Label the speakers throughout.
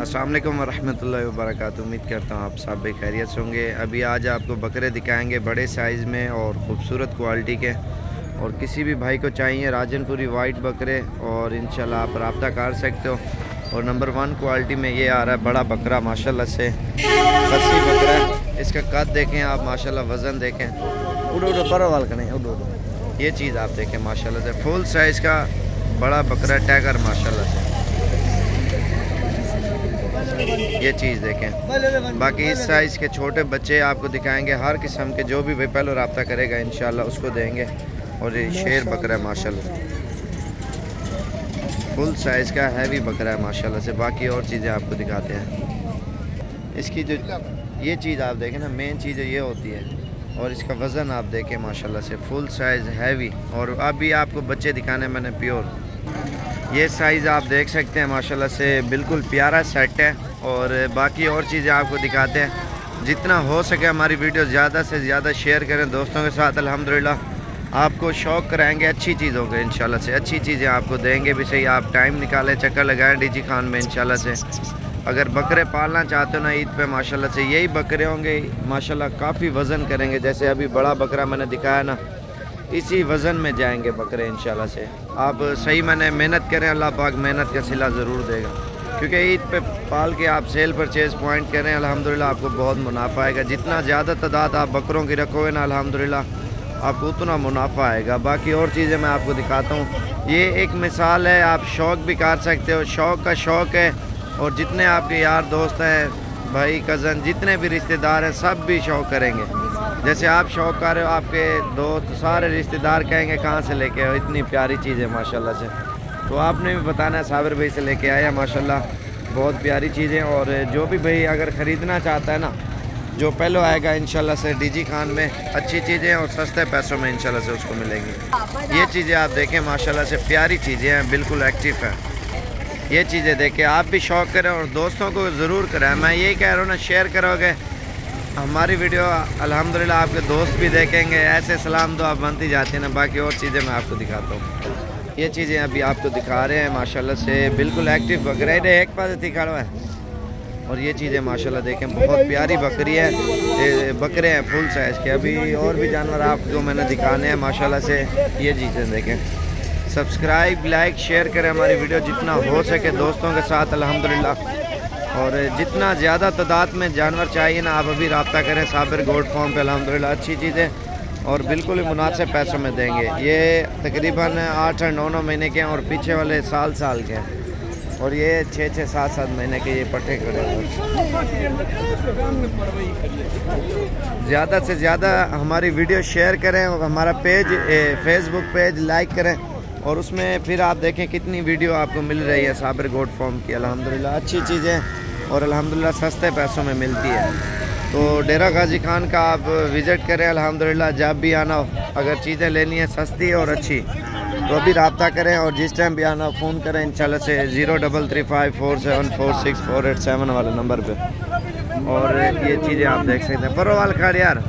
Speaker 1: अस्सलाम वालेकुम वरहमतुल्लाहि वबरकातुहू। उम्मीद करता हूँ आप सब भी खैरियत से होंगे। अभी आज आपको बकरे दिखाएंगे बड़े साइज़ में और ख़ूबसूरत क्वालिटी के, और किसी भी भाई को चाहिए राजनपुरी वाइट बकरे और इंशाल्लाह आप रब्ता कर सकते हो। और नंबर 1 क्वालिटी में ये आ रहा है बड़ा बकरा, माशाल्लाह से खस्सी बकरा है। इसका कद देखें आप, माशाल्लाह वज़न देखें, उड़ो उड़ो बड़ा वाल करें उड़ो उड़ो, ये चीज़ आप देखें माशाल्लाह से फुल साइज़ का बड़ा बकरा टैगर माशाल्लाह से, ये चीज़ देखें। बाकी इस साइज़ के छोटे बच्चे आपको दिखाएंगे, हर किस्म के, जो भी पहले रब्ता करेगा इंशाल्लाह उसको देंगे। और ये शेर बकरा है माशाल्लाह, फुल साइज़ का हैवी बकरा है माशाल्लाह से। बाकी और चीज़ें आपको दिखाते हैं। इसकी जो ये चीज़ आप देखें ना, मेन चीज़ ये होती है। और इसका वज़न आप देखें माशाल्लाह से फुल साइज़ हैवी। और अभी आपको बच्चे दिखाने मैंने प्योर, ये साइज़ आप देख सकते हैं माशाल्लाह से, बिल्कुल प्यारा सेट है। और बाकी और चीज़ें आपको दिखाते हैं। जितना हो सके हमारी वीडियो ज़्यादा से ज़्यादा शेयर करें दोस्तों के साथ। अल्हम्दुलिल्लाह आपको शौक़ कराएंगे, अच्छी चीज़ होगी इंशाल्लाह से, अच्छी चीज़ें आपको देंगे भी सही। आप टाइम निकालें, चक्कर लगाएं डीजी खान में इंशाल्लाह से। अगर बकरे पालना चाहते हो ना ईद पे माशाल्लाह से, यही बकरे होंगे माशाल्लाह, काफ़ी वज़न करेंगे। जैसे अभी बड़ा बकरा मैंने दिखाया ना, इसी वज़न में जाएंगे बकरे इंशाल्लाह से। आप सही मैंने मेहनत करें, अल्लाह पाक मेहनत का सिला ज़रूर देगा। क्योंकि ईद पे पाल के आप सेल परचेज़ पॉइंट करें, अल्हम्दुलिल्लाह आपको बहुत मुनाफा आएगा। जितना ज़्यादा तादाद आप बकरों की रखोगे ना, अल्हम्दुलिल्लाह आपको उतना मुनाफा आएगा। बाकी और चीज़ें मैं आपको दिखाता हूँ। ये एक मिसाल है, आप शौक़ भी कर सकते हो, शौक़ का शौक़ है। और जितने आपके यार दोस्त हैं, भाई कज़न, जितने भी रिश्तेदार हैं, सब भी शौक़ करेंगे। जैसे आप शौक़ कर रहे हो, आपके दोस्त सारे रिश्तेदार कहेंगे कहाँ से लेके आए, इतनी प्यारी चीज़ है माशाल्लाह से। तो आपने भी बताना है साबिर भाई से लेके आया माशाल्लाह, बहुत प्यारी चीज़ें। और जो भी भाई अगर ख़रीदना चाहता है ना, जो पहले आएगा इंशाल्लाह से डीजी खान में, अच्छी चीज़ें और सस्ते पैसों में इंशाल्लाह से उसको मिलेंगी। ये चीज़ें आप देखें माशाल्लाह से प्यारी चीज़ें हैं, बिल्कुल एक्टिव है। ये चीज़ें देखें, आप भी शौक़ करें और दोस्तों को ज़रूर करें। मैं यही कह रहा हूँ ना, शेयर करोगे हमारी वीडियो, अल्हम्दुलिल्लाह आपके दोस्त भी देखेंगे, ऐसे सलाम दुआ बनती जाती है ना। बाकी और चीज़ें मैं आपको दिखाता हूँ। ये चीज़ें अभी आपको दिखा रहे हैं माशाल्लाह से, बिल्कुल एक्टिव बकरा है, एक पास दिखा है। और ये चीज़ें माशाल्लाह देखें, बहुत प्यारी बकरी है, ये बकरे हैं फुल साइज़ के। अभी और भी जानवर आपको मैंने दिखाने हैं माशाल्लाह से। ये चीज़ें देखें, सब्सक्राइब लाइक शेयर करें हमारी वीडियो जितना हो सके दोस्तों के साथ अल्हम्दुलिल्लाह। और जितना ज़्यादा तादाद में जानवर चाहिए ना, आप अभी रब्ता करें साबिर गोट फार्म पे, अल्हम्दुलिल्लाह अच्छी चीज़ें और बिल्कुल ही मुनासिब पैसों में देंगे। ये तकरीबन 8 और 9 महीने के हैं और पीछे वाले साल के हैं। और ये 6 7 महीने के ये पट्टे खड़े हैं। ज़्यादा से ज़्यादा हमारी वीडियो शेयर करें और हमारा पेज फेसबुक पेज लाइक करें। और उसमें फिर आप देखें कितनी वीडियो आपको मिल रही है साबिर गोट फार्म की, अल्हम्दुलिल्लाह अच्छी चीज़ें और अल्हम्दुलिल्लाह सस्ते पैसों में मिलती है। तो डेरा गाजी खान का आप विज़िट करें अल्हम्दुलिल्लाह, जब भी आना हो, अगर चीज़ें लेनी है सस्ती और अच्छी तो अभी रब्ता करें। और जिस टाइम भी आना फ़ोन करें इंशाल्लाह से 0335474648 वाले नंबर पे। और ये चीज़ें आप देख सकते हैं, बरो वाल खाड़ यार,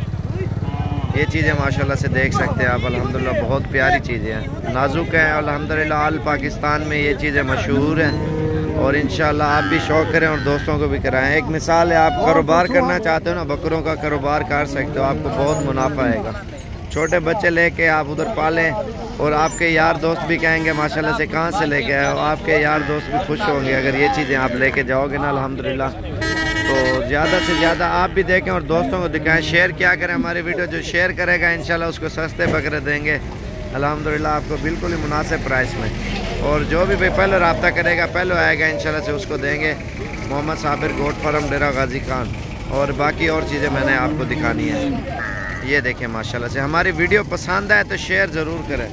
Speaker 1: ये चीज़ें माशाल्लाह से देख सकते हैं आप, अल्हम्दुलिल्लाह बहुत प्यारी चीज़ें हैं, नाजुक हैं। अल्हम्दुलिल्लाह आल पाकिस्तान में ये चीज़ें मशहूर हैं। और इंशाल्लाह आप भी शौक़ करें और दोस्तों को भी कराएं। एक मिसाल है, आप कारोबार करना चाहते हो ना, बकरों का कारोबार कर सकते हो, आपको बहुत मुनाफा आएगा। छोटे बच्चे लेके आप उधर पालें और आपके यार दोस्त भी कहेंगे माशाल्लाह से कहाँ से लेके आए हो, आपके यार दोस्त भी खुश होंगे अगर ये चीज़ें आप लेके जाओगे ना अल्हम्दुलिल्लाह। तो ज़्यादा से ज़्यादा आप भी देखें और दोस्तों को दिखाएं, शेयर क्या करें हमारी वीडियो। जो शेयर करेगा इंशाल्लाह उसको सस्ते बकरे देंगे अल्हम्दुलिल्लाह, आपको बिल्कुल ही मुनासिब प्राइस में। और जो भी भाई पहले रब्ता करेगा, पहले आएगा इंशाल्लाह से, उसको देंगे मोहम्मद साबिर गोट फार्म डेरा गाजी खान। और बाकी और चीज़ें मैंने आपको दिखानी है। ये देखें माशाल्लाह से, हमारी वीडियो पसंद आए तो शेयर ज़रूर करें,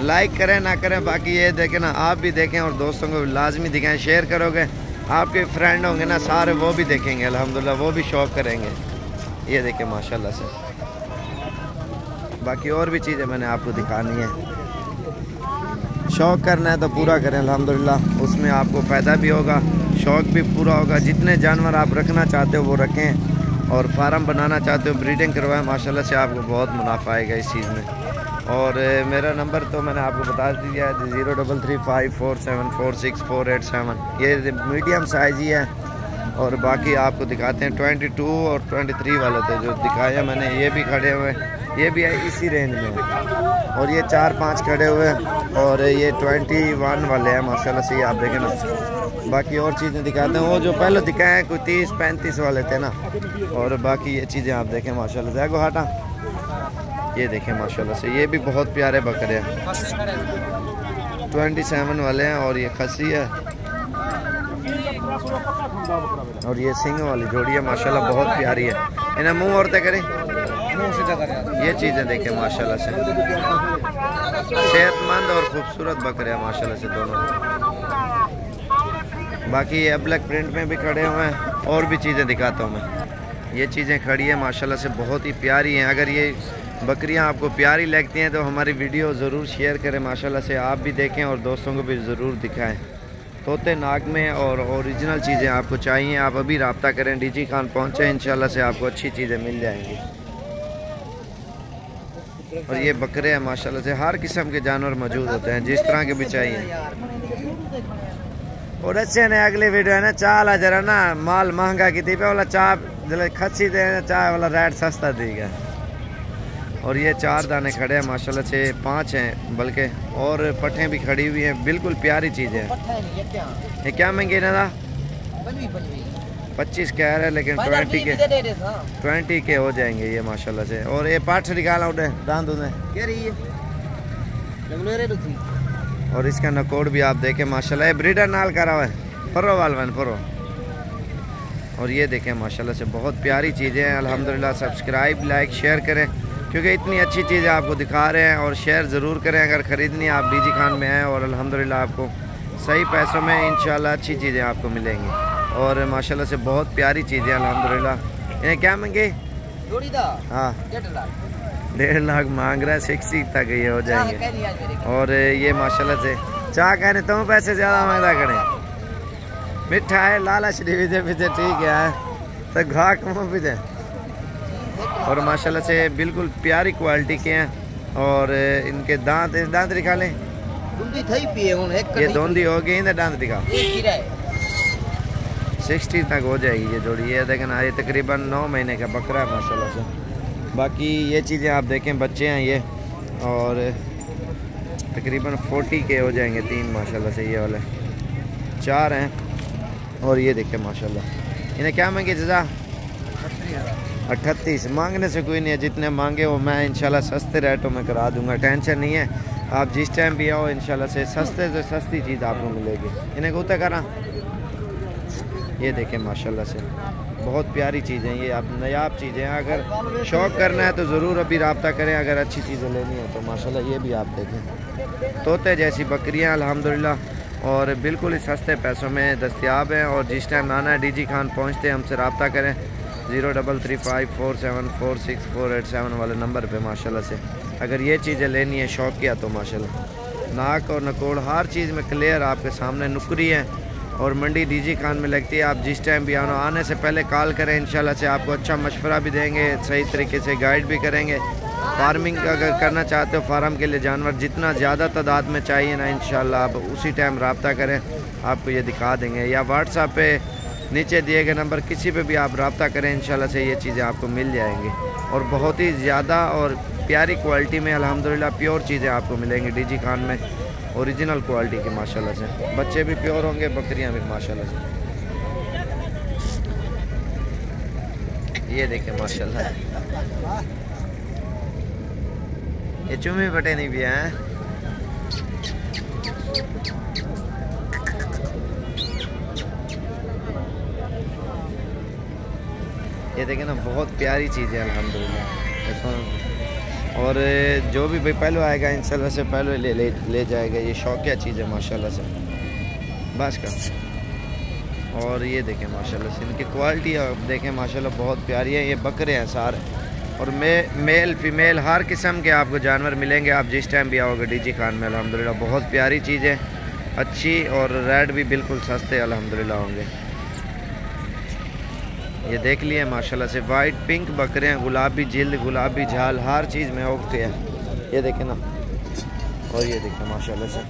Speaker 1: लाइक करें ना करें। बाकी ये देखें ना, आप भी देखें और दोस्तों को लाजमी दिखाएं। शेयर करोगे, आपके फ्रेंड होंगे ना सारे, वो भी देखेंगे अल्हम्दुलिल्लाह, वो भी शौक़ करेंगे। ये देखें माशाल्लाह से, बाकी और भी चीज़ें मैंने आपको दिखानी है। शौक़ करना है तो पूरा करें अल्हम्दुलिल्लाह, उसमें आपको फ़ायदा भी होगा, शौक़ भी पूरा होगा। जितने जानवर आप रखना चाहते हो वो रखें, और फार्म बनाना चाहते हो, ब्रीडिंग करवाएं, माशाल्लाह से आपको बहुत मुनाफा आएगा इस चीज़ में। और मेरा नंबर तो मैंने आपको बता दिया है, 0335474648 ये मीडियम साइज़ ही है। और बाकी आपको दिखाते हैं 22 और 23 वाले थे जो दिखाया मैंने, ये भी खड़े हुए हैं, ये भी है इसी रेंज में। और ये 4-5 खड़े हुए हैं और ये 21 वाले हैं माशाल्लाह से, आप देखें ना। बाकी और चीज़ें दिखाते हैं, वो जो पहले दिखाए हैं कोई 30-35 वाले थे ना। और बाकी ये चीज़ें आप देखें माशाल्लाह से। आगो हटा, ये देखें माशाल्लाह से, ये भी बहुत प्यारे बकरे हैं, 27 वाले हैं। और ये खसी है और ये सिंग वाली जोड़ी है माशाल्लाह, बहुत प्यारी है। इन्हें मुंह औरते करें, ये चीज़ें देखें माशाल्लाह से, सेहतमंद और खूबसूरत बकरे हैं माशाल्लाह से दोनों। बाकी ये ब्लैक प्रिंट में भी खड़े हुए हैं। और भी चीज़ें दिखाता हूँ मैं, ये चीज़ें खड़ी है माशाल्लाह से, बहुत ही प्यारी हैं। अगर ये बकरियां आपको प्यारी लगती हैं तो हमारी वीडियो ज़रूर शेयर करें माशाल्लाह से, आप भी देखें और दोस्तों को भी ज़रूर दिखाएं। तोते नाग में और ओरिजिनल चीज़ें आपको चाहिए, आप अभी रब्ता करें, डीजी खान पहुँचे, इंशाल्लाह से आपको अच्छी चीज़ें मिल जाएंगी। और ये बकरे हैं माशाल्लाह से, हर किस्म के जानवर मौजूद होते हैं, जिस तरह के भी चाहिए। और अच्छे ने अगली वीडियो है ना, चाल जरा ना माल महंगा की थी पे वाला चाप जल खच्ची दे चाय वाला रेट सस्ता दी गया। और ये 4 दाने खड़े हैं माशाल्लाह से, 5 हैं बल्कि, और पट्ठें भी खड़ी हुई हैं, बिल्कुल प्यारी चीज़ है। ये क्या महंगे ना, 25 कह रहे हैं, लेकिन 20 के हो जाएंगे ये माशाल्लाह से। और ये पाठ निकाला उठे दांत उन्हें, और इसका नकोड़ भी आप देखें माशाल्लाह, ये ब्रीडर नाल करा हुआ है, फरो वालवन फरो। और ये देखें माशाल्लाह से, बहुत प्यारी चीज़ें हैं अल्हम्दुलिल्लाह। सब्सक्राइब लाइक शेयर करें, क्योंकि इतनी अच्छी चीज़ें आपको दिखा रहे हैं। और शेयर ज़रूर करें, अगर ख़रीदनी आप डीजी खान में हैं। और अल्हम्दुलिल्लाह आपको सही पैसों में इंशाल्लाह अच्छी चीज़ें आपको मिलेंगी। और माशाल्लाह से बहुत प्यारी चीज़ें अल्हम्दुलिल्लाह। इन्हें क्या मांगे? हाँ 1.5 लाख मांग रहा है, 60 तक ये हो जाएंगे। और ये माशाल्लाह से चाह कहने तुम पैसे ज़्यादा मांगता करें, मिठा है लालच पीछे पीछे ठीक है तो घाक मुँह पीछे। और माशाल्लाह से बिल्कुल प्यारी क्वालिटी के हैं। और इनके दांत निकालें, ये धोंदी होगी इन्हें दांत दिखा, 60 तक हो जाएगी ये जोड़ी। ये देखें ना, ये तकरीबन 9 महीने का बकरा है माशाल्लाह से। बाकी ये चीज़ें आप देखें, बच्चे हैं ये, और तकरीबन 40 के हो जाएंगे 3 माशाल्लाह से। ये वाले 4 हैं। और ये देखें माशाल्लाह, इन्हें क्या मांगे जजा? 38। मांगने से कोई नहीं है, जितने मांगे वो मैं इंशाल्लाह सस्ते रेटों में करा दूंगा, टेंशन नहीं है। आप जिस टाइम भी आओ इंशाल्लाह से सस्ते से सस्ती चीज़ आपको मिलेगी। इन्हें कोता करा, ये देखें माशाल्लाह से, बहुत प्यारी चीज़ें ये, आप नायाब चीज़ें हैं। अगर शौक़ करना है तो ज़रूर अभी रब्ता करें, अगर अच्छी चीज़ें लेनी है तो माशाल्लाह ये भी आप देखें, तोते जैसी बकरियाँ अल्हम्दुलिल्लाह, और बिल्कुल ही सस्ते पैसों में दस्तयाब हैं। और जिस टाइम आना है डीजी खान पहुँचते हमसे रब्ता करें 0335474647 वाले नंबर पे माशाल्लाह से। अगर ये चीज़ें लेनी है शौक़ किया तो माशाल्लाह, नाक और नकोड़ हर चीज़ में क्लियर आपके सामने, नुकरी है। और मंडी डीजी खान में लगती है। आप जिस टाइम भी आने से पहले कॉल करें, इंशाल्लाह से आपको अच्छा मशवरा भी देंगे, सही तरीके से गाइड भी करेंगे। फार्मिंग अगर करना चाहते हो, फार्म के लिए जानवर जितना ज़्यादा तादाद में चाहिए ना, इंशाल्लाह आप उसी टाइम रब्ता करें, आपको ये दिखा देंगे। या व्हाट्सएप पे नीचे दिए गए नंबर किसी पे भी आप रब्ता करें, इंशाल्लाह से ये चीज़ें आपको मिल जाएंगी। और बहुत ही ज़्यादा और प्यारी क्वालिटी में अल्हम्दुलिल्लाह प्योर चीज़ें आपको मिलेंगी डीजी खान में, ओरिजिनल क्वालिटी के माशाल्लाह से। बच्चे भी प्योर होंगे, बकरियां भी माशाल्लाह से। ये देखें माशाल्लाह, ये चूमे बटे नहीं भी हैं। ये देखें ना, बहुत प्यारी चीज़ है अल्हम्दुलिल्लाह। और जो भी भाई पहले आएगा इंशाल्लाह से पहले ले जाएगा। ये शौकिया चीज़ है माशाल्लाह से बस का। और ये देखें माशाल्लाह से इनकी क्वालिटी आप देखें माशाल्लाह बहुत प्यारी है। ये बकरे हैं सारे, और मेल फीमेल हर किस्म के आपको जानवर मिलेंगे। आप जिस टाइम भी आओगे डीजी खान में अल्हम्दुलिल्लाह बहुत प्यारी चीज़ है, अच्छी, और रेट भी बिल्कुल सस्ते अल्हम्दुलिल्लाह होंगे। ये देख लिए माशाल्लाह से, वाइट पिंक बकरे हैं, गुलाबी जिल्द, गुलाबी झाल, हर चीज़ में ओके है। ये देखें ना, और ये देखें माशाल्लाह से।